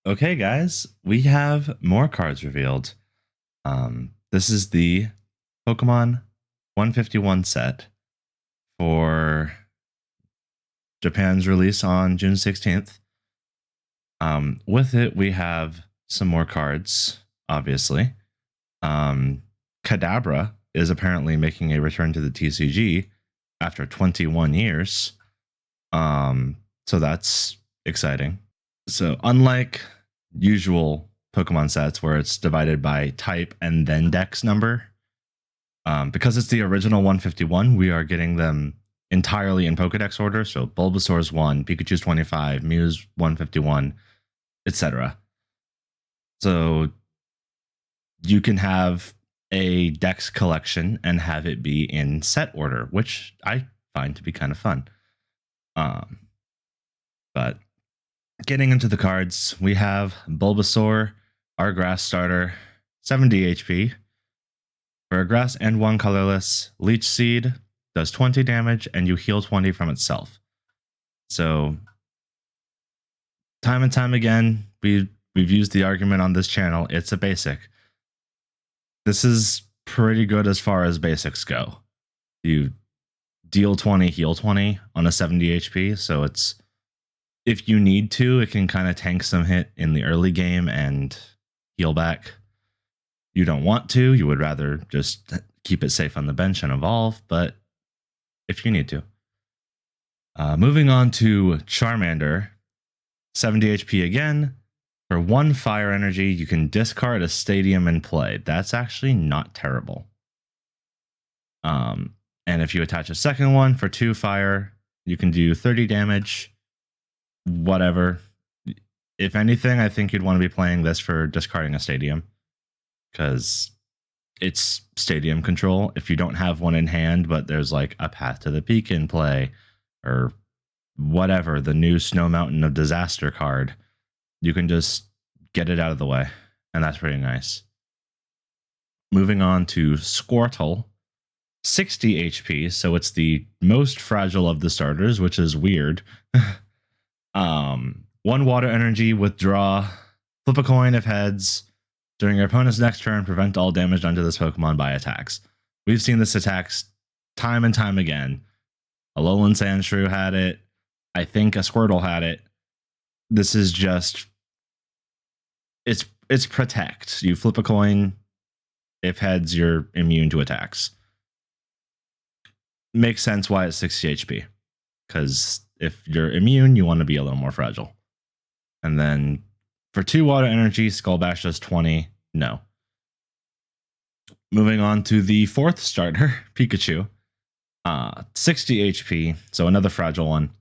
Okay, guys, we have more cards revealed. This is the Pokemon 151 set for Japan's release on June 16th. With it, we have some more cards, obviously. Kadabra is apparently making a return to the TCG after 21 years. So that's exciting. So, unlike usual Pokemon sets where it's divided by type and then dex number, because it's the original 151, we are getting them entirely in Pokedex order. So, Bulbasaur's 1, Pikachu's 25, Mew's 151, etc. So, you can have a dex collection and have it be in set order, which I find to be kind of fun. But getting into the cards, we have Bulbasaur, our grass starter, 70 HP. For a grass and one colorless, Leech Seed does 20 damage and you heal 20 from itself. So, time and time again, we've used the argument on this channel, it's a basic. This is pretty good as far as basics go. You deal 20, heal 20 on a 70 HP, so it's, if you need to, it can kind of tank some hit in the early game and heal back. You don't want to, you would rather just keep it safe on the bench and evolve, but if you need to. Moving on to Charmander, 70 HP again. For one fire energy, you can discard a stadium and play. That's actually not terrible. And if you attach a second one for 2 fire, you can do 30 damage. Whatever. If anything, I think you'd want to be playing this for discarding a stadium, because it's stadium control. If you don't have one in hand, but there's like a Path to the Peak in play, or whatever, the new Snow Mountain of Disaster card, you can just get it out of the way, and that's pretty nice. Moving on to Squirtle, 60 HP, so it's the most fragile of the starters, which is weird. 1 water energy, withdraw, flip a coin if heads. During your opponent's next turn, prevent all damage done to this Pokemon by attacks. We've seen this attacks time and time again. Alolan Sandshrew had it. I think a Squirtle had it. This is just, it's protect. You flip a coin. If heads, you're immune to attacks. Makes sense why it's 60 HP. Because if you're immune, you want to be a little more fragile. And then for 2 water energy, Skull Bash does 20. No. Moving on to the 4th starter, Pikachu. 60 HP, so another fragile one.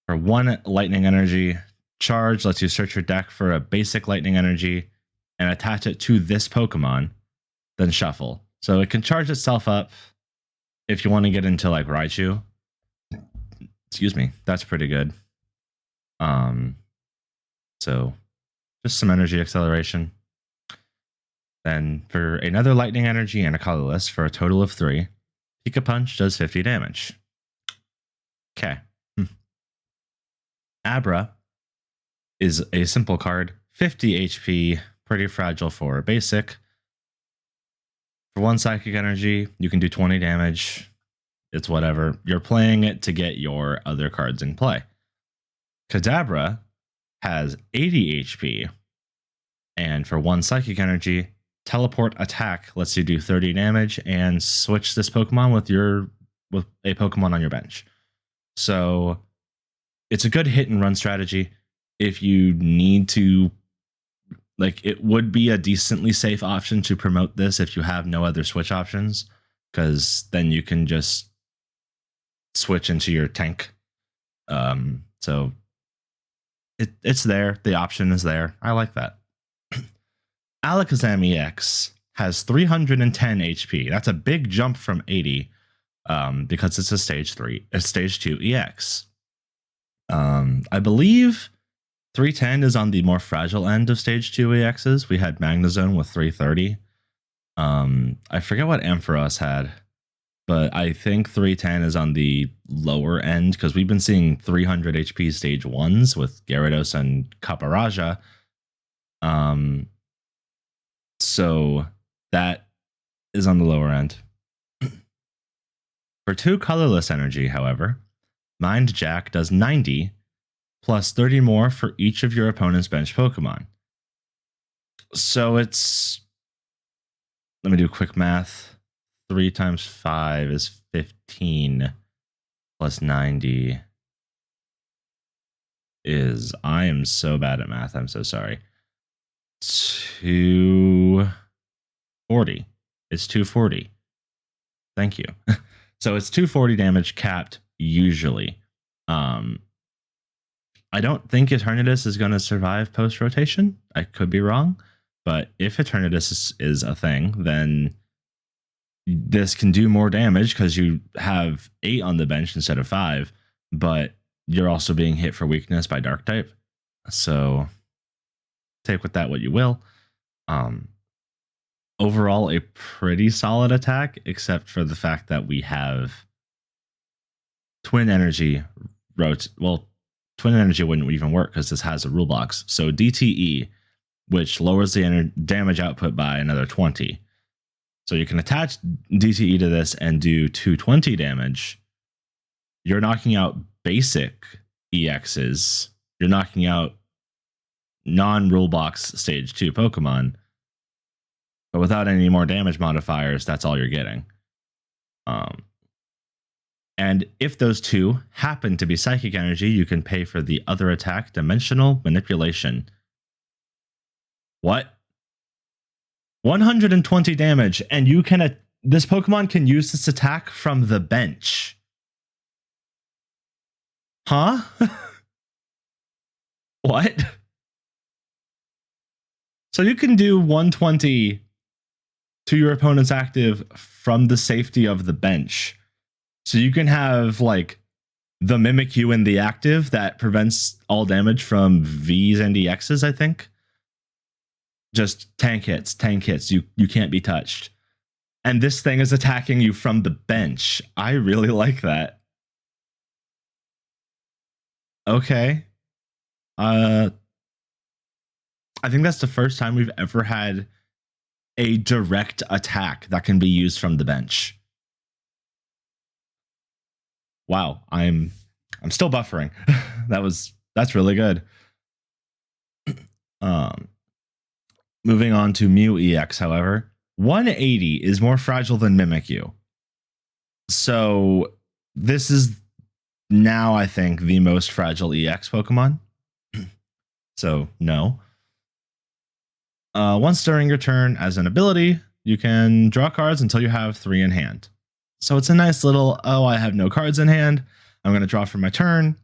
For 1 lightning energy, charge lets you search your deck for a basic lightning energy and attach it to this Pokemon, then shuffle. So it can charge itself up if you want to get into like Raichu. Excuse me, that's pretty good. So just some energy acceleration. Then for another lightning energy and a colorless for a total of 3, Pika Punch does 50 damage. Okay. Abra is a simple card, 50 HP, pretty fragile for a basic. For 1 psychic energy, you can do 20 damage. It's whatever. You're playing it to get your other cards in play. Kadabra has 80 HP, and for 1 psychic energy, teleport attack lets you do 30 damage and switch this Pokemon with a Pokemon on your bench. So it's a good hit and run strategy. If you need to, like, it would be a decently safe option to promote this if you have no other switch options, because then you can just switch into your tank. So it's there. The option is there. I like that. Alakazam EX has 310 HP. That's a big jump from 80, because it's a stage 2 EX. I believe 310 is on the more fragile end of stage 2 EXs. We had Magnezone with 330. I forget what Ampharos had, but I think 310 is on the lower end, because we've been seeing 300 HP stage 1s with Gyarados and Caparaja, Um, so that is on the lower end. For 2 colorless energy, however, Mind Jack does 90 plus 30 more for each of your opponent's bench Pokemon. So it's, let me do quick math. 3 times 5 is 15 plus 90 is, I am so bad at math. I'm so sorry. 240. It's 240. Thank you. So it's 240 damage capped usually. I don't think Eternatus is going to survive post rotation. I could be wrong, but if Eternatus is a thing, then this can do more damage because you have 8 on the bench instead of 5, but you're also being hit for weakness by Dark type. So take with that what you will. Overall, a pretty solid attack, except for the fact that we have Twin Energy well, Twin Energy wouldn't even work because this has a rule box. So DTE, which lowers the damage output by another 20. So you can attach DTE to this and do 220 damage. You're knocking out basic EXs. You're knocking out non-rule box stage 2 Pokemon. But without any more damage modifiers, that's all you're getting. And if those two happen to be Psychic Energy, you can pay for the other attack, Dimensional Manipulation. What? 120 damage, and you can this Pokemon can use this attack from the bench. Huh? What? So you can do 120 to your opponent's active from the safety of the bench. So you can have like the Mimikyu in the active that prevents all damage from Vs and EXs, I think. Just tank hits. You can't be touched. And this thing is attacking you from the bench. I really like that. Okay. I think that's the first time we've ever had a direct attack that can be used from the bench. Wow, I'm still buffering. That's really good. Moving on to Mew EX, however, 180 is more fragile than Mimikyu. So this is now, I think, the most fragile EX Pokemon. So no. Once during your turn as an ability, you can draw cards until you have 3 in hand. So it's a nice little, oh, I have no cards in hand. I'm going to draw for my turn.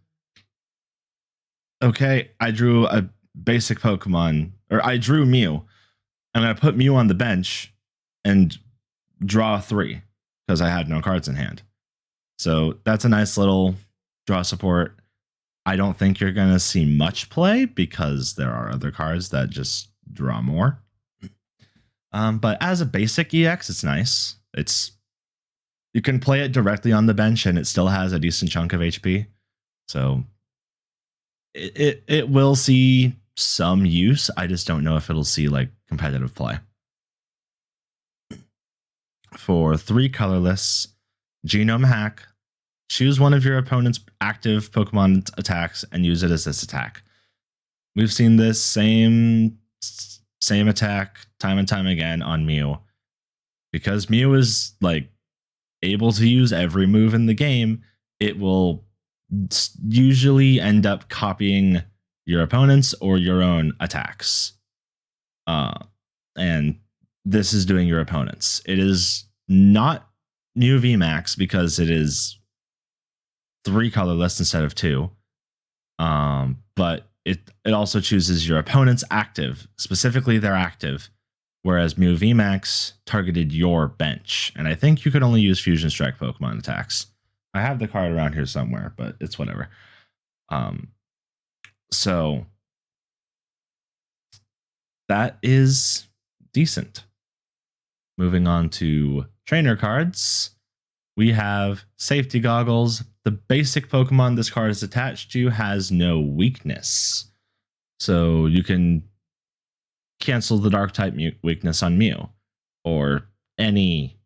Okay, I drew a basic Pokemon, or I drew Mew. I'm going to put Mew on the bench and draw 3 because I had no cards in hand. So that's a nice little draw support. I don't think you're going to see much play because there are other cards that just draw more. But as a basic EX, it's nice. You can play it directly on the bench and it still has a decent chunk of HP. So it will see some use. I just don't know if it'll see like competitive play. For 3 colorless, Genome Hack, choose one of your opponent's active Pokemon attacks and use it as this attack. We've seen this same attack time and time again on Mew. Because Mew is like able to use every move in the game, it will usually end up copying your opponent's or your own attacks. And this is doing your opponent's. It is not Mew VMAX because it is 3 colorless instead of 2. But it also chooses your opponent's active, specifically their active, whereas Mew VMAX targeted your bench. And I think you could only use Fusion Strike Pokemon attacks. I have the card around here somewhere, but it's whatever. So that is decent. Moving on to trainer cards, we have Safety Goggles. The basic Pokemon this card is attached to has no weakness. So you can cancel the dark type weakness on Mew or any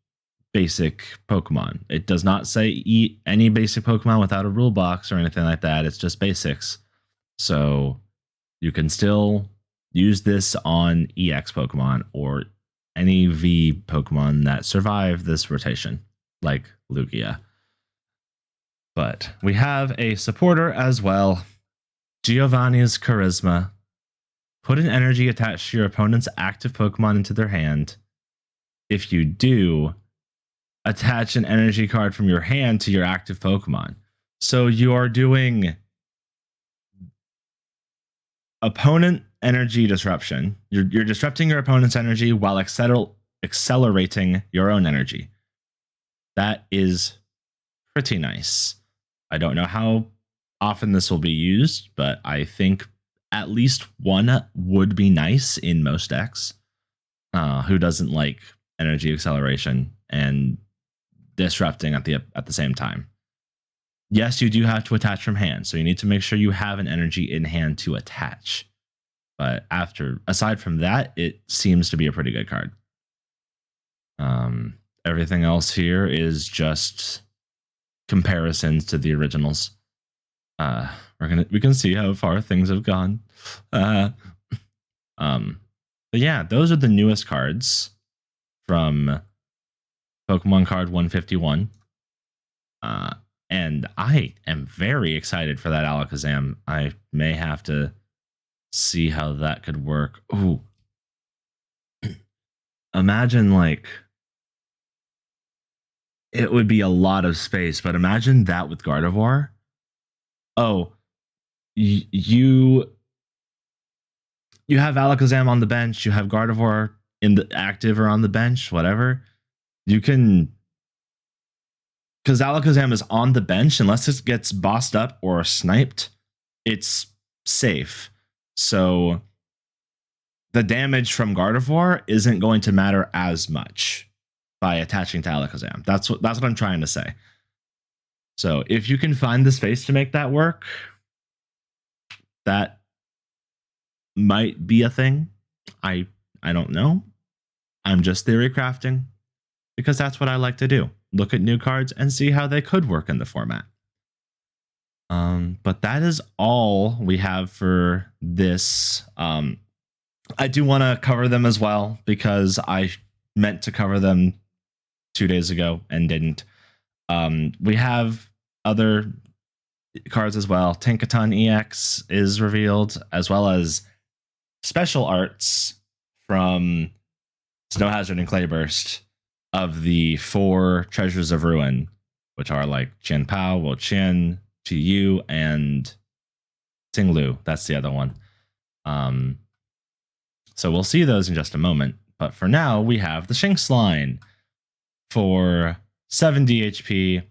basic Pokemon. It does not say eat any basic Pokemon without a rule box or anything like that. It's just basics. So you can still use this on EX Pokemon or any V Pokemon that survive this rotation, like Lugia. But we have a supporter as well, Giovanni's Charisma. Put an energy attached to your opponent's active Pokemon into their hand. If you do, attach an energy card from your hand to your active Pokemon. So you are doing opponent energy disruption. You're disrupting your opponent's energy while accelerating your own energy. That is pretty nice. I don't know how often this will be used, but I think at least one would be nice in most decks. Who doesn't like energy acceleration and disrupting at the same time? Yes, you do have to attach from hand, so you need to make sure you have an energy in hand to attach. But aside from that, it seems to be a pretty good card. Everything else here is just comparisons to the originals. We can see how far things have gone. But yeah, those are the newest cards from Pokemon Card 151. And I am very excited for that Alakazam. I may have to see how that could work. Ooh. Imagine like it would be a lot of space, but imagine that with Gardevoir. Oh, you have Alakazam on the bench, you have Gardevoir in the active or on the bench, whatever. You can, because Alakazam is on the bench, unless it gets bossed up or sniped, it's safe. So the damage from Gardevoir isn't going to matter as much by attaching to Alakazam. That's what I'm trying to say. So if you can find the space to make that work, that might be a thing. I don't know. I'm just theory crafting because that's what I like to do. Look at new cards and see how they could work in the format. But that is all we have for this. I do want to cover them as well because I meant to cover them 2 days ago and didn't. We have other cards as well. Tinkaton EX is revealed, as well as special arts from Snow Hazard and Clayburst of the 4 Treasures of Ruin, which are like Qian Pao, Wo Qian, Yu, and Ting-Lu. That's the other one. So we'll see those in just a moment. But for now, we have the Shinx line for 70 HP.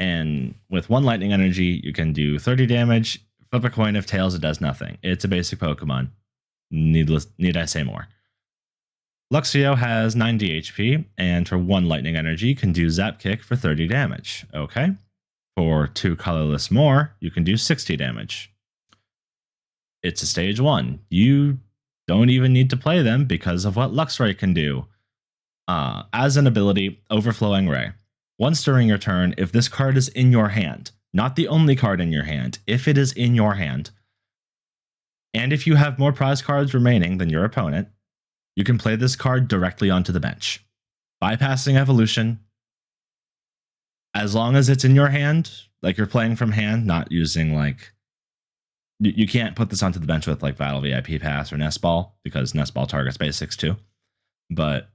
And with 1 lightning energy, you can do 30 damage. Flip a coin. If tails, it does nothing. It's a basic Pokemon. Need I say more? Luxio has 90 HP, and for 1 lightning energy, can do Zap Kick for 30 damage. Okay. For 2 colorless more, you can do 60 damage. It's a stage 1. You don't even need to play them because of what Luxray can do. As an ability, Overflowing Ray. Once during your turn, if this card is in your hand, not the only card in your hand, if it is in your hand, and if you have more prize cards remaining than your opponent, you can play this card directly onto the bench, bypassing evolution. As long as it's in your hand, like you're playing from hand, not using like, you can't put this onto the bench with like Battle VIP Pass or Nest Ball because Nest Ball targets basics too. But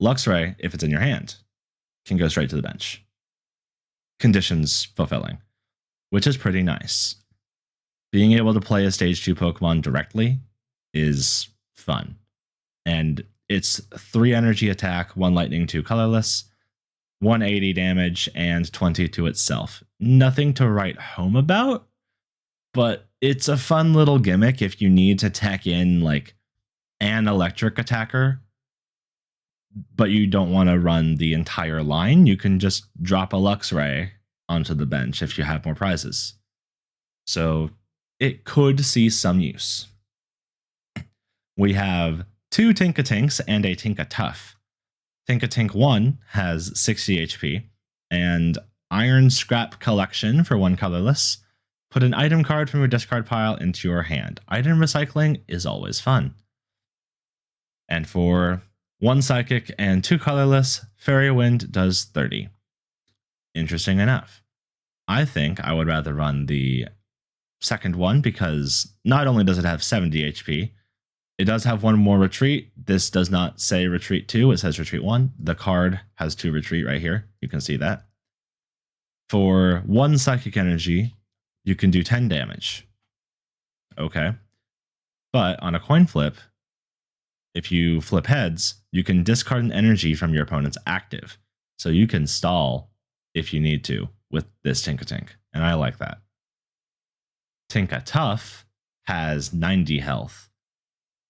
Luxray, if it's in your hand, can go straight to the bench. Conditions fulfilling, which is pretty nice. Being able to play a stage 2 Pokemon directly is fun. And it's 3 energy attack, 1 lightning, 2 colorless, 180 damage, and 20 to itself. Nothing to write home about, but it's a fun little gimmick if you need to tack in like an electric attacker, but you don't want to run the entire line. You can just drop a Luxray onto the bench if you have more prizes. So it could see some use. We have 2 Tinkatinks and a Tinkatuff. Tinkatink 1 has 60 HP, and Iron Scrap Collection for 1 colorless. Put an item card from your discard pile into your hand. Item recycling is always fun. And for 1 psychic and 2 colorless, Fairy Wind does 30. Interesting enough. I think I would rather run the second one because not only does it have 70 HP, it does have 1 more retreat. This does not say retreat 2, it says retreat 1. The card has 2 retreat right here. You can see that. For 1 psychic energy, you can do 10 damage. Okay. But on a coin flip, if you flip heads, you can discard an energy from your opponent's active. So you can stall if you need to with this Tinkatink. And I like that. Tinkatuff has 90 health.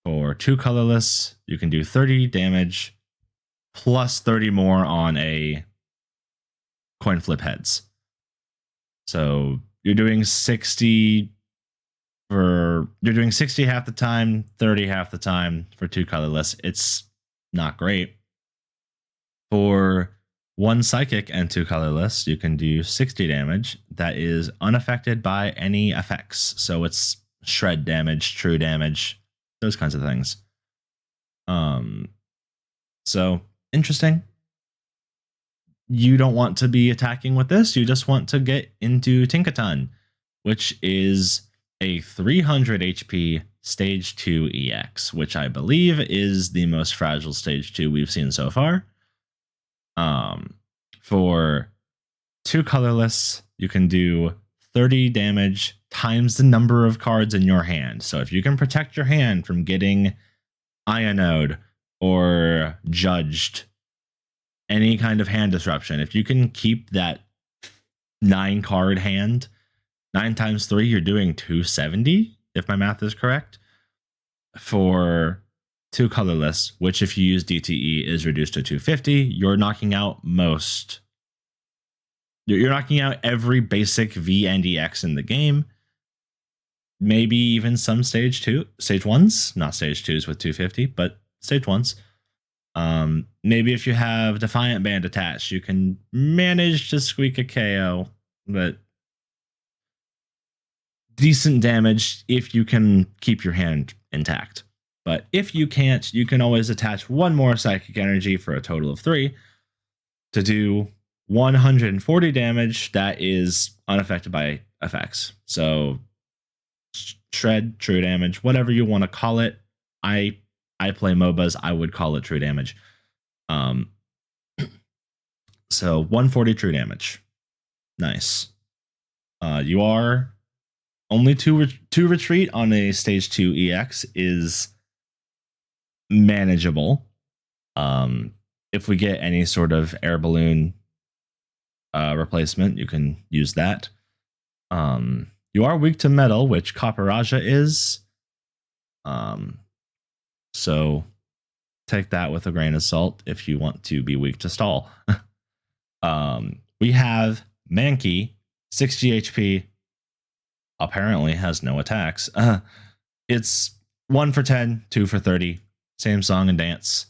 For 2 colorless, you can do 30 damage plus 30 more on a coin flip heads. So you're doing 60 half the time, 30 half the time for 2 colorless. It's not great. For 1 psychic and 2 colorless, you can do 60 damage that is unaffected by any effects. So it's shred damage, true damage, those kinds of things. So interesting. You don't want to be attacking with this. You just want to get into Tinkaton, which is a 300 HP stage 2 EX, which I believe is the most fragile stage 2 we've seen so far. For 2 colorless, you can do 30 damage times the number of cards in your hand. So if you can protect your hand from getting Ionode or Judged, any kind of hand disruption, if you can keep that 9 card hand, 9 times 3, you're doing 270, if my math is correct, for 2 colorless, which if you use DTE is reduced to 250. You're knocking out most. You're knocking out every basic V and EX in the game. Maybe even some stage 1s, not stage 2s with 250, but stage 1s. Maybe if you have Defiant Band attached, you can manage to squeak a KO, but decent damage if you can keep your hand intact. But if you can't, you can always attach 1 more psychic energy for a total of 3 to do 140 damage that is unaffected by effects. So shred, true damage, whatever you want to call it. I play MOBAs, I would call it true damage. So 140 true damage. Nice. You are only 2 retreat on a stage 2 EX is manageable. If we get any sort of air balloon replacement, you can use that. You are weak to metal, which Copper is. So take that with a grain of salt if you want to be weak to stall. We have Mankey, 60 HP. Apparently has no attacks. It's 1 for 10, 2 for 30. Same song and dance.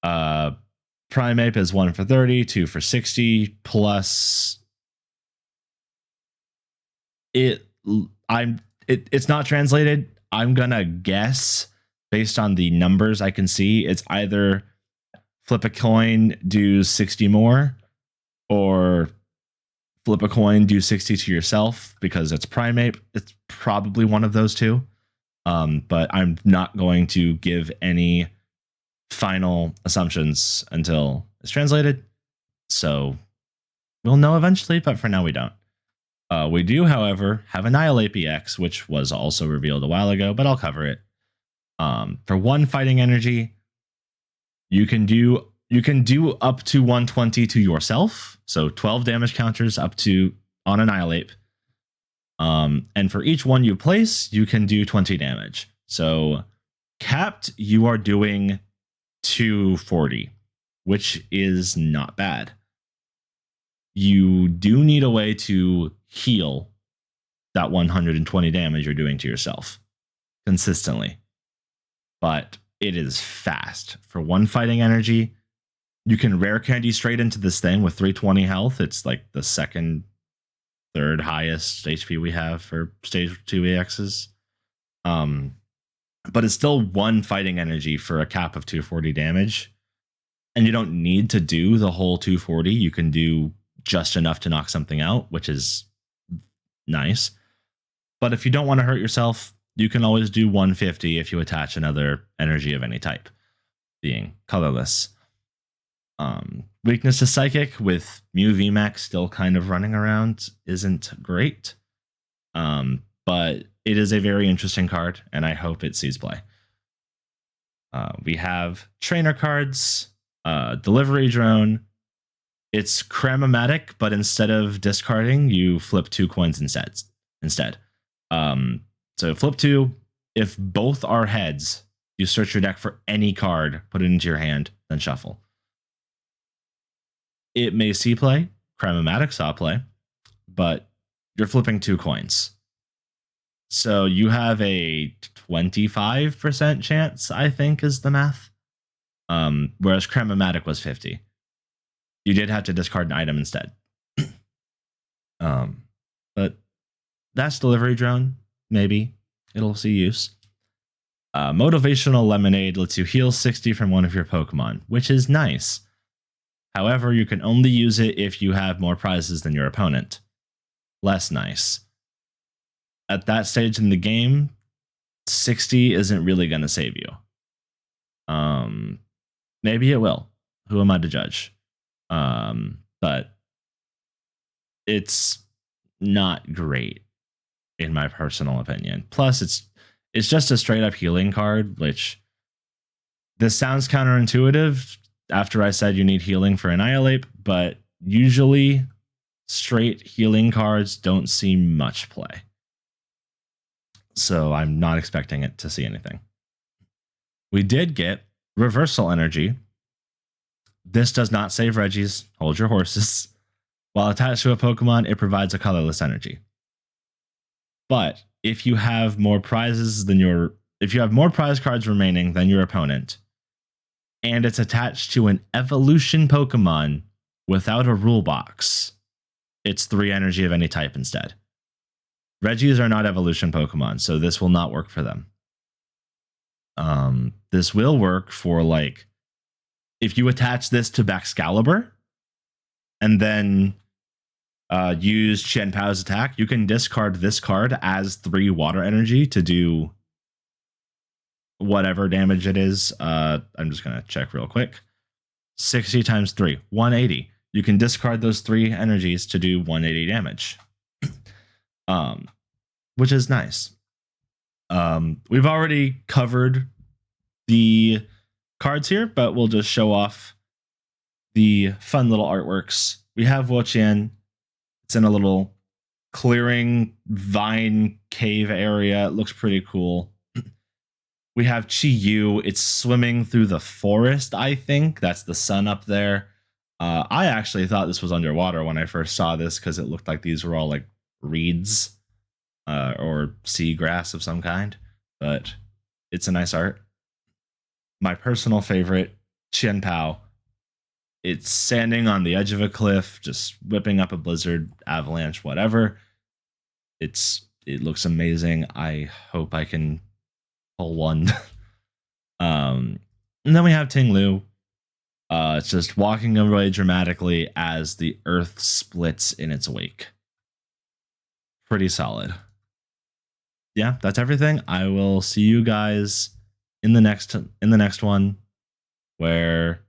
Primeape is 1 for 30, 2 for 60, plus it's not translated. I'm gonna guess based on the numbers I can see, it's either flip a coin, do 60 more, or flip a coin, do 60 to yourself because it's Primeape. It's probably one of those two. But I'm not going to give any final assumptions until it's translated. So we'll know eventually, but for now we don't. We do, however, have Annihilate BX, which was also revealed a while ago, but I'll cover it. For 1 fighting energy, you can do up to 120 to yourself, so 12 damage counters up to on Annihilate. And for each one you place, you can do 20 damage. So capped, you are doing 240, which is not bad. You do need a way to heal that 120 damage you're doing to yourself consistently. But it is fast. For 1 fighting energy, you can rare candy straight into this thing with 320 health. It's like the second, third highest HP we have for stage 2 EXs. But it's still 1 fighting energy for a cap of 240 damage. And you don't need to do the whole 240. You can do just enough to knock something out, which is nice. But if you don't want to hurt yourself, you can always do 150 if you attach another energy of any type, being colorless. Weakness to Psychic with Mew VMAX still kind of running around isn't great. But it is a very interesting card, and I hope it sees play. We have trainer cards, delivery drone. It's Cramomatic, but instead of discarding, you flip 2 coins instead. So flip 2. If both are heads, you search your deck for any card, put it into your hand, then shuffle. It may see play. Cramomatic saw play, but you're flipping 2 coins. So you have a 25% chance, I think, is the math. Whereas Cramomatic was 50. You did have to discard an item instead. But that's delivery drone. Maybe it'll see use. Motivational Lemonade lets you heal 60 from one of your Pokemon, which is nice. However, you can only use it if you have more prizes than your opponent. Less nice. At that stage in the game, 60 isn't really going to save you. Maybe it will. Who am I to judge? But it's not great, in my personal opinion. Plus, it's just a straight up healing card, which this sounds counterintuitive after I said you need healing for Annihilate, but usually straight healing cards don't see much play. So I'm not expecting it to see anything. We did get Reversal Energy. This does not save Regis. Hold your horses. While attached to a Pokemon, it provides a colorless energy. But if you have more prizes than if you have more prize cards remaining than your opponent, and it's attached to an evolution Pokemon without a rule box, it's 3 energy of any type instead. Regis are not evolution Pokemon, so this will not work for them. This will work for, like, if you attach this to Baxcalibur and then use Chen Pao's attack, you can discard this card as 3 water energy to do whatever damage it is. I'm just going to check real quick. 60 times 3, 180. You can discard those 3 energies to do 180 damage. Which is nice. We've already covered the cards here, but we'll just show off the fun little artworks. We have Wo-Chien. It's in a little clearing vine cave area. It looks pretty cool. We have Chi-Yu. It's swimming through the forest, I think. That's the sun up there. I actually thought this was underwater when I first saw this because it looked like these were all like reeds or seagrass of some kind. But it's a nice art. My personal favorite, Chen Pao. It's standing on the edge of a cliff, just whipping up a blizzard, avalanche, whatever. It looks amazing. I hope I can pull one. And then we have Ting Lu. It's just walking away dramatically as the earth splits in its wake. Pretty solid. Yeah, that's everything. I will see you guys in the next one, where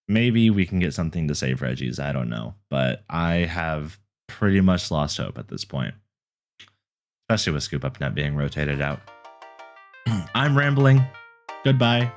maybe we can get something to save Regis. I don't know, but I have pretty much lost hope at this point, especially with Scoop Up Net being rotated out. I'm rambling. Goodbye.